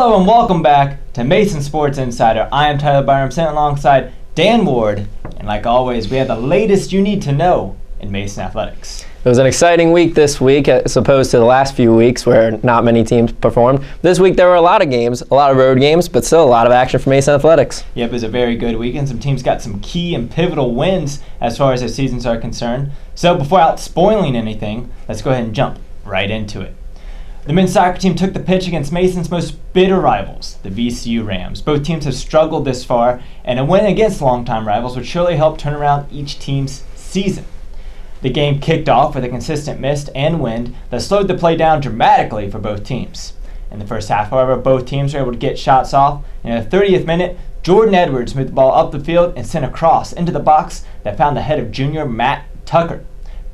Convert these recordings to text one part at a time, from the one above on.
Hello and welcome back to Mason Sports Insider. I am Tyler Byram, sitting alongside Dan Ward, and like always, we have the latest you need to know in Mason athletics. It was an exciting week this week as opposed to the last few weeks where not many teams performed. This week there were a lot of games, a lot of road games, but still a lot of action for Mason athletics. Yep, it was a very good weekend. Some teams got some key and pivotal wins as far as their seasons are concerned. So before out spoiling anything, let's go ahead and jump right into it. The men's soccer team took the pitch against Mason's most bitter rivals, the VCU Rams. Both teams have struggled this far, and a win against longtime rivals would surely help turn around each team's season. The game kicked off with a consistent mist and wind that slowed the play down dramatically for both teams. In the first half, however, both teams were able to get shots off, and in the 30th minute, Jordan Edwards moved the ball up the field and sent a cross into the box that found the head of junior Matt Tucker,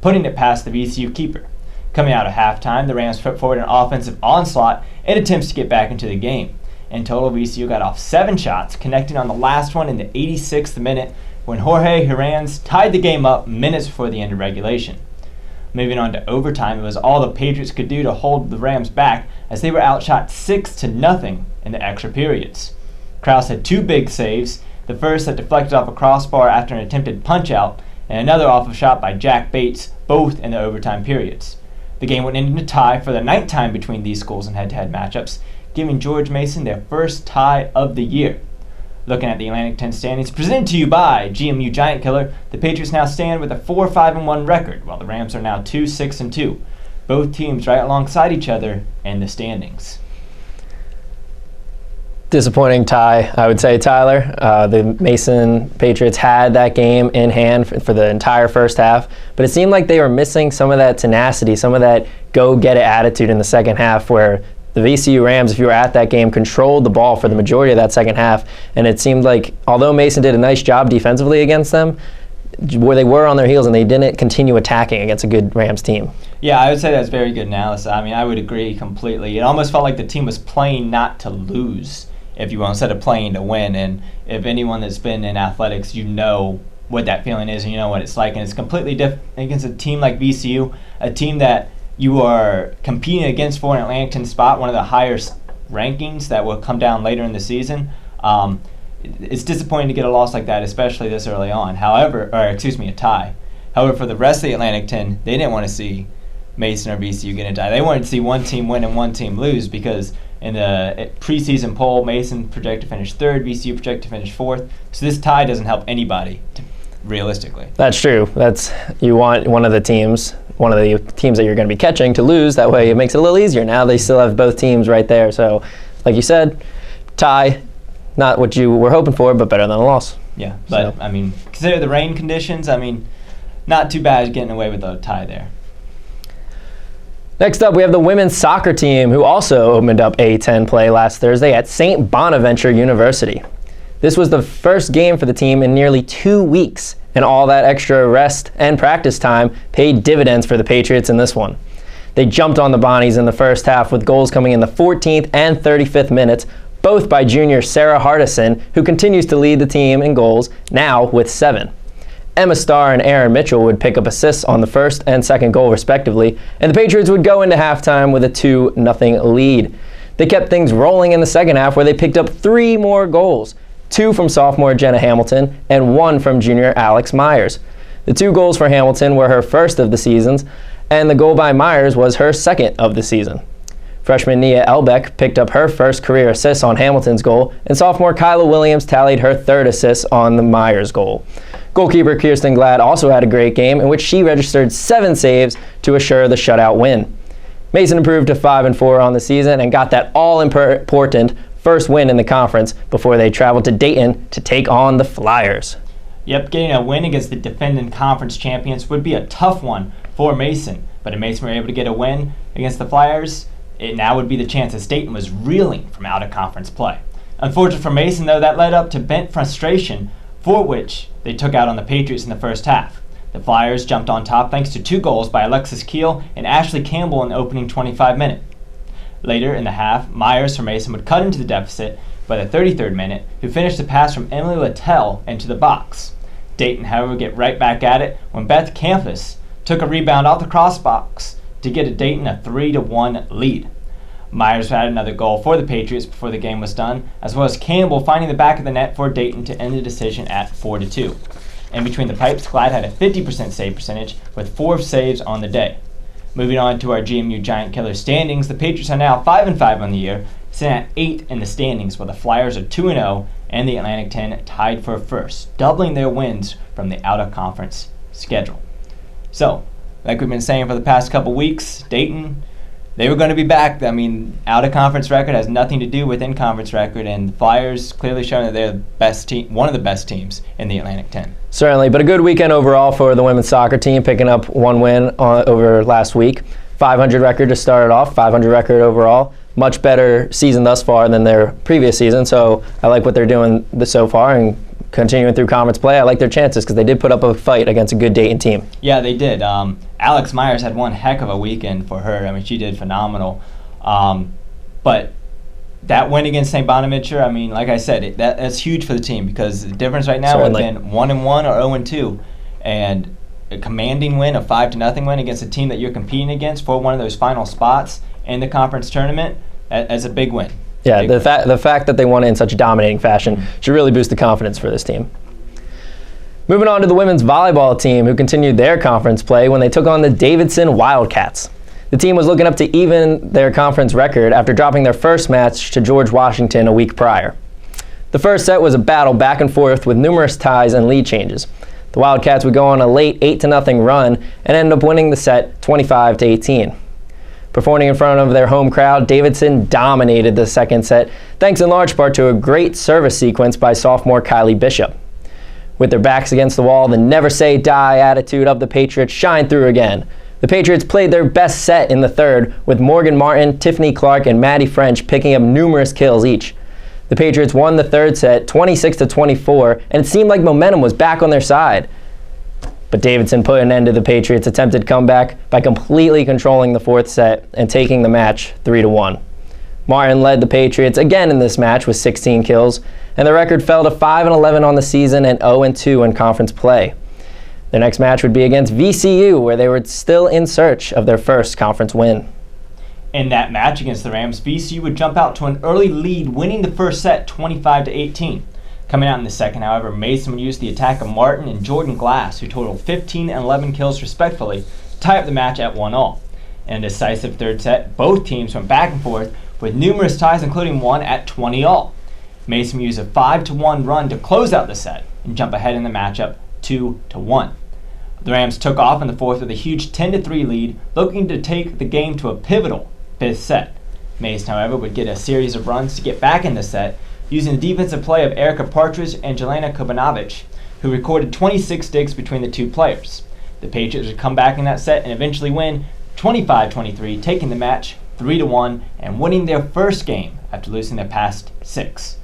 putting it past the VCU keeper. Coming out of halftime, the Rams put forward an offensive onslaught in attempts to get back into the game. In total, VCU got off 7 shots, connecting on the last one in the 86th minute when Jorge Herranz tied the game up minutes before the end of regulation. Moving on to overtime, it was all the Patriots could do to hold the Rams back as they were outshot 6-0 in the extra periods. Krause had 2 big saves, the first that deflected off a crossbar after an attempted punch-out, and another off a shot by Jack Bates, both in the overtime periods. The game went into a tie for the 9th time between these schools in head-to-head matchups, giving George Mason their first tie of the year. Looking at the Atlantic 10 standings, presented to you by GMU Giant Killer, the Patriots now stand with a 4-5-1 record, while the Rams are now 2-6-2. Both teams right alongside each other in the standings. Disappointing tie, I would say, Tyler. The Mason Patriots had that game in hand for the entire first half, but it seemed like they were missing some of that tenacity, some of that go-get-it attitude in the second half where the VCU Rams, if you were at that game, controlled the ball for the majority of that second half, and it seemed like, although Mason did a nice job defensively against them, where they were on their heels and they didn't continue attacking against a good Rams team. Yeah, I would say that's very good analysis. I mean, I would agree completely. It almost felt like the team was playing not to lose, if you will, instead of playing to win. And if anyone that's been in athletics, you know what that feeling is and you know what it's like. And it's completely different against a team like VCU, a team that you are competing against for an Atlantic 10 spot, one of the higher rankings that will come down later in the season. It's disappointing to get a loss like that, especially this early on. A tie. However, for the rest of the Atlantic 10, they didn't want to see Mason or VCU get a tie. They wanted to see one team win and one team lose because in the preseason poll, Mason projected to finish 3rd, VCU projected to finish 4th. So this tie doesn't help anybody, realistically. That's true. You want one of the teams that you're going to be catching to lose. That way it makes it a little easier. Now they still have both teams right there. So, like you said, tie, not what you were hoping for, but better than a loss. Yeah, but, so. I mean, consider the rain conditions. I mean, not too bad getting away with a tie there. Next up, we have the women's soccer team, who also opened up A10 play last Thursday at St. Bonaventure University. This was the first game for the team in nearly 2 weeks, and all that extra rest and practice time paid dividends for the Patriots in this one. They jumped on the Bonnies in the first half with goals coming in the 14th and 35th minutes, both by junior Sarah Hardison, who continues to lead the team in goals, now with 7. Emma Starr and Aaron Mitchell would pick up assists on the first and second goal respectively, and the Patriots would go into halftime with a 2-0 lead. They kept things rolling in the second half where they picked up 3 more goals, 2 from sophomore Jenna Hamilton and 1 from junior Alex Myers. The 2 goals for Hamilton were her first of the seasons, and the goal by Myers was her second of the season. Freshman Nia Elbeck picked up her first career assist on Hamilton's goal, and sophomore Kyla Williams tallied her 3rd assist on the Myers goal. Goalkeeper Kirsten Glad also had a great game in which she registered 7 saves to assure the shutout win. Mason improved to 5-4 on the season and got that all-important first win in the conference before they traveled to Dayton to take on the Flyers. Yep, getting a win against the defending conference champions would be a tough one for Mason, but if Mason were able to get a win against the Flyers, it now would be the chance as Dayton was reeling from out-of-conference play. Unfortunately for Mason, though, that led up to bent frustration for which they took out on the Patriots in the first half. The Flyers jumped on top thanks to 2 goals by Alexis Keel and Ashley Campbell in the opening 25 minute. Later in the half, Myers for Mason would cut into the deficit by the 33rd minute, who finished the pass from Emily Littell into the box. Dayton, however, would get right back at it when Beth Campus took a rebound off the cross box to get a Dayton a 3-1 lead. Myers had another goal for the Patriots before the game was done, as well as Campbell finding the back of the net for Dayton to end the decision at 4-2. In between the pipes, Clyde had a 50% save percentage with 4 saves on the day. Moving on to our GMU Giant Killer standings, the Patriots are now 5-5 on the year, sitting at 8th in the standings, while the Flyers are 2-0 and the Atlantic 10 tied for first, doubling their wins from the out-of-conference schedule. So, like we've been saying for the past couple weeks, Dayton, they were going to be back. I mean, out-of-conference record has nothing to do with in-conference record, and the Flyers clearly showing that they're the best team, one of the best teams in the Atlantic 10. Certainly, but a good weekend overall for the women's soccer team, picking up one win over last week. 500 record to start it off, 500 record overall. Much better season thus far than their previous season, so I like what they're doing so far, and continuing through conference play, I like their chances because they did put up a fight against a good Dayton team. Yeah, they did. Alex Myers had one heck of a weekend for her. I mean, she did phenomenal. But that win against St. Bonaventure, I mean, like I said, that's huge for the team because the difference right now would have been 1-1 or 0-2. And a commanding win, a 5-0 win against a team that you're competing against for one of those final spots in the conference tournament, that's a big win. Yeah, the fact that they won it in such a dominating fashion should really boost the confidence for this team. Moving on to the women's volleyball team, who continued their conference play when they took on the Davidson Wildcats. The team was looking up to even their conference record after dropping their first match to George Washington a week prior. The first set was a battle back and forth with numerous ties and lead changes. The Wildcats would go on a late 8-0 run and end up winning the set 25-18. Performing in front of their home crowd, Davidson dominated the second set, thanks in large part to a great service sequence by sophomore Kylie Bishop. With their backs against the wall, the never say die attitude of the Patriots shined through again. The Patriots played their best set in the third, with Morgan Martin, Tiffany Clark, and Maddie French picking up numerous kills each. The Patriots won the third set 26-24, and it seemed like momentum was back on their side. But Davidson put an end to the Patriots' attempted comeback by completely controlling the fourth set and taking the match 3-1. Martin led the Patriots again in this match with 16 kills, and the record fell to 5-11 on the season and 0-2 in conference play. Their next match would be against VCU, where they were still in search of their first conference win. In that match against the Rams, VCU would jump out to an early lead, winning the first set 25-18. Coming out in the second, however, Mason would use the attack of Martin and Jordan Glass, who totaled 15 and 11 kills respectively, to tie up the match at 1-all. In a decisive third set, both teams went back and forth with numerous ties, including one at 20-all. Mason would use a 5-1 run to close out the set and jump ahead in the matchup 2-1. The Rams took off in the fourth with a huge 10-3 lead, looking to take the game to a pivotal fifth set. Mason, however, would get a series of runs to get back in the set, using the defensive play of Erica Partridge and Jelena Kobanovich, who recorded 26 digs between the two players. The Patriots would come back in that set and eventually win 25-23, taking the match 3-1 and winning their first game after losing their past 6.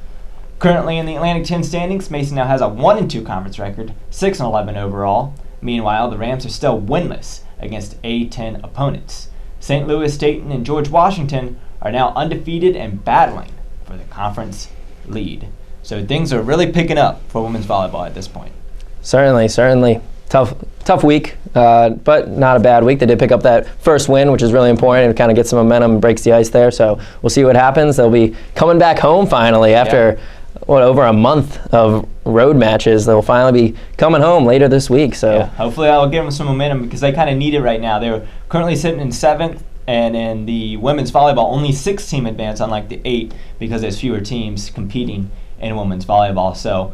Currently in the Atlantic 10 standings, Mason now has a 1-2 conference record, 6-11 overall. Meanwhile, the Rams are still winless against A10 opponents. St. Louis, Dayton, and George Washington are now undefeated and battling for the conference lead. So things are really picking up for women's volleyball at this point. Certainly. Tough week, but not a bad week. They did pick up that first win, which is really important. It kind of gets some momentum and breaks the ice there. So we'll see what happens. They'll be coming back home finally after over a month of road matches. They'll finally be coming home later this week. So hopefully I'll give them some momentum because they kind of need it right now. They're currently sitting in 7th. And in the women's volleyball, only 6 team advance, unlike the 8, because there's fewer teams competing in women's volleyball. So,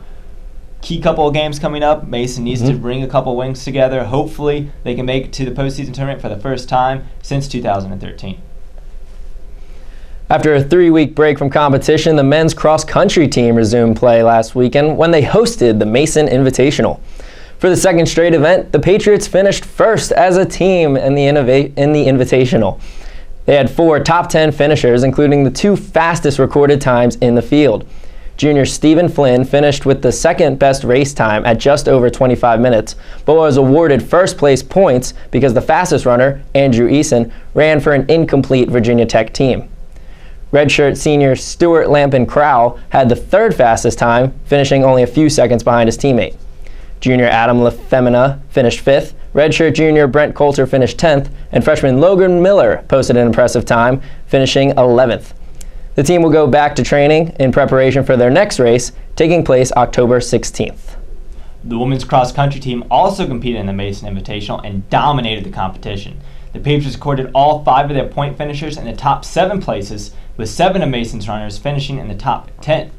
key couple of games coming up. Mason needs to bring a couple wins together. Hopefully, they can make it to the postseason tournament for the first time since 2013. After a 3-week break from competition, the men's cross-country team resumed play last weekend when they hosted the Mason Invitational. For the second straight event, the Patriots finished first as a team in the Invitational. They had 4 top 10 finishers, including the 2 fastest recorded times in the field. Junior Stephen Flynn finished with the second best race time at just over 25 minutes, but was awarded first place points because the fastest runner, Andrew Eason, ran for an incomplete Virginia Tech team. Redshirt senior Stuart Lampin Crowell had the 3rd fastest time, finishing only a few seconds behind his teammate. Junior Adam LaFemina finished 5th, redshirt junior Brent Coulter finished 10th, and freshman Logan Miller posted an impressive time, finishing 11th. The team will go back to training in preparation for their next race, taking place October 16th. The women's cross-country team also competed in the Mason Invitational and dominated the competition. The Patriots recorded all 5 of their point finishers in the top 7 places, with 7 of Mason's runners finishing in the top 10.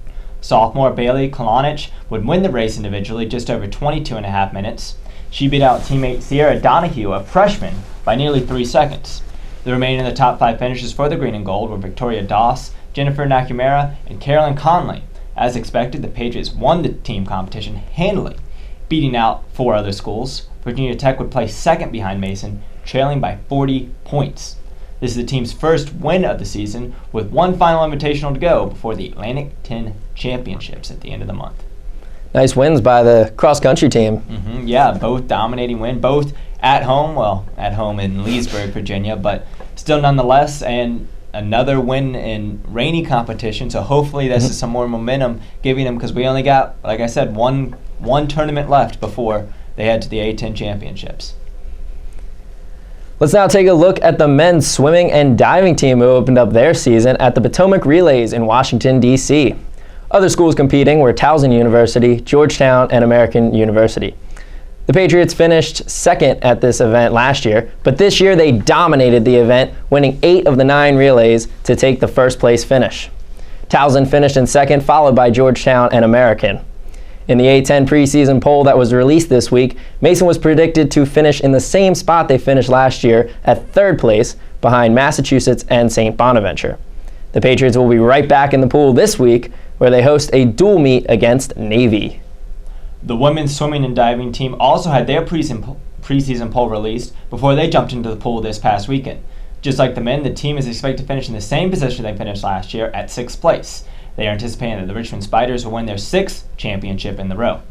Sophomore Bailey Kalonich would win the race individually just over 22.5 minutes. She beat out teammate Sierra Donahue, a freshman, by nearly 3 seconds. The remaining of the top 5 finishers for the green and gold were Victoria Doss, Jennifer Nakamura, and Carolyn Conley. As expected, the Patriots won the team competition handily, beating out 4 other schools. Virginia Tech would place second behind Mason, trailing by 40 points. This is the team's first win of the season, with one final invitational to go before the Atlantic 10 Championships at the end of the month. Nice wins by the cross-country team. Yeah, both dominating win, both at home in Leesburg, Virginia, but still nonetheless, and another win in rainy competition, so hopefully this is some more momentum giving them, because we only got, like I said, one tournament left before they head to the A10 Championships. Let's now take a look at the men's swimming and diving team who opened up their season at the Potomac Relays in Washington, D.C. Other schools competing were Towson University, Georgetown, and American University. The Patriots finished second at this event last year, but this year they dominated the event, winning 8 of the 9 relays to take the first place finish. Towson finished in second, followed by Georgetown and American. In the A10 preseason poll that was released this week, Mason was predicted to finish in the same spot they finished last year at 3rd place, behind Massachusetts and St. Bonaventure. The Patriots will be right back in the pool this week, where they host a dual meet against Navy. The women's swimming and diving team also had their preseason poll released before they jumped into the pool this past weekend. Just like the men, the team is expected to finish in the same position they finished last year at 6th place. They are anticipating that the Richmond Spiders will win their 6th championship in the row.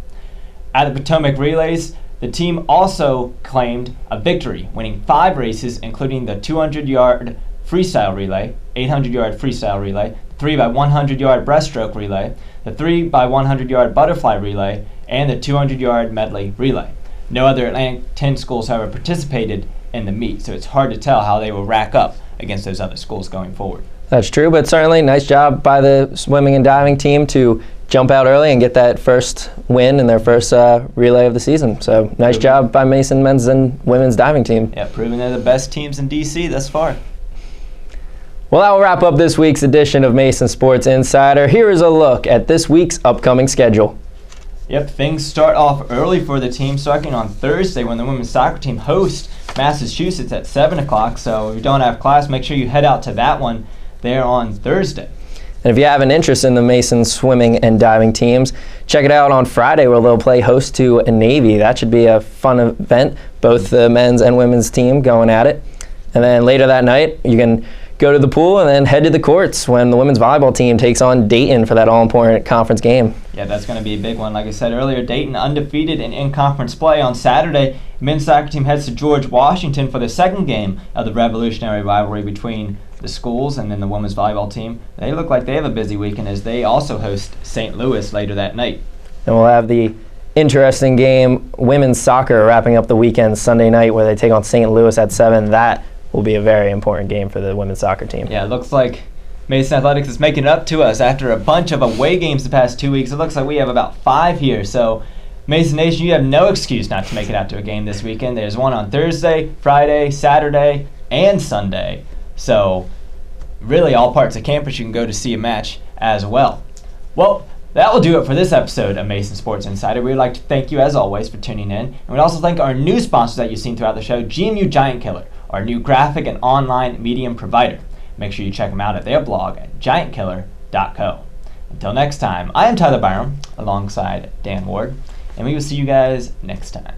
At the Potomac Relays, the team also claimed a victory, winning 5 races, including the 200-yard freestyle relay, 800-yard freestyle relay, 3x100-yard breaststroke relay, the 3x100-yard butterfly relay, and the 200-yard medley relay. No other Atlantic 10 schools, however, participated in the meet, so it's hard to tell how they will rack up against those other schools going forward. That's true, but certainly nice job by the swimming and diving team to jump out early and get that first win in their first relay of the season. So nice job by Mason men's and women's diving team. Yeah, proving they're the best teams in D.C. thus far. Well, that will wrap up this week's edition of Mason Sports Insider. Here is a look at this week's upcoming schedule. Yep, things start off early for the team, starting on Thursday when the women's soccer team hosts Massachusetts at 7 o'clock. So if you don't have class, make sure you head out to that one there on Thursday. And if you have an interest in the Mason swimming and diving teams, check it out on Friday where they'll play host to a Navy. That should be a fun event, both the men's and women's team going at it. And then later that night, you can go to the pool and then head to the courts when the women's volleyball team takes on Dayton for that all-important conference game. Yeah, that's going to be a big one. Like I said earlier, Dayton undefeated in conference play. On Saturday, men's soccer team heads to George Washington for the second game of the revolutionary rivalry between the schools and then the women's volleyball team. They look like they have a busy weekend as they also host St. Louis later that night. And we'll have the interesting game, women's soccer, wrapping up the weekend Sunday night where they take on St. Louis at 7. That will be a very important game for the women's soccer team. Yeah, it looks like Mason Athletics is making it up to us after a bunch of away games the past 2 weeks. It looks like we have about 5 here. So Mason Nation, you have no excuse not to make it out to a game this weekend. There's one on Thursday, Friday, Saturday, and Sunday. So really all parts of campus you can go to see a match as well. Well, that will do it for this episode of Mason Sports Insider. We would like to thank you as always for tuning in. And we'd also thank our new sponsors that you've seen throughout the show, GMU Giant Killer, our new graphic and online medium provider. Make sure you check them out at their blog at giantkiller.co. Until next time, I am Tyler Byram alongside Dan Ward, and we will see you guys next time.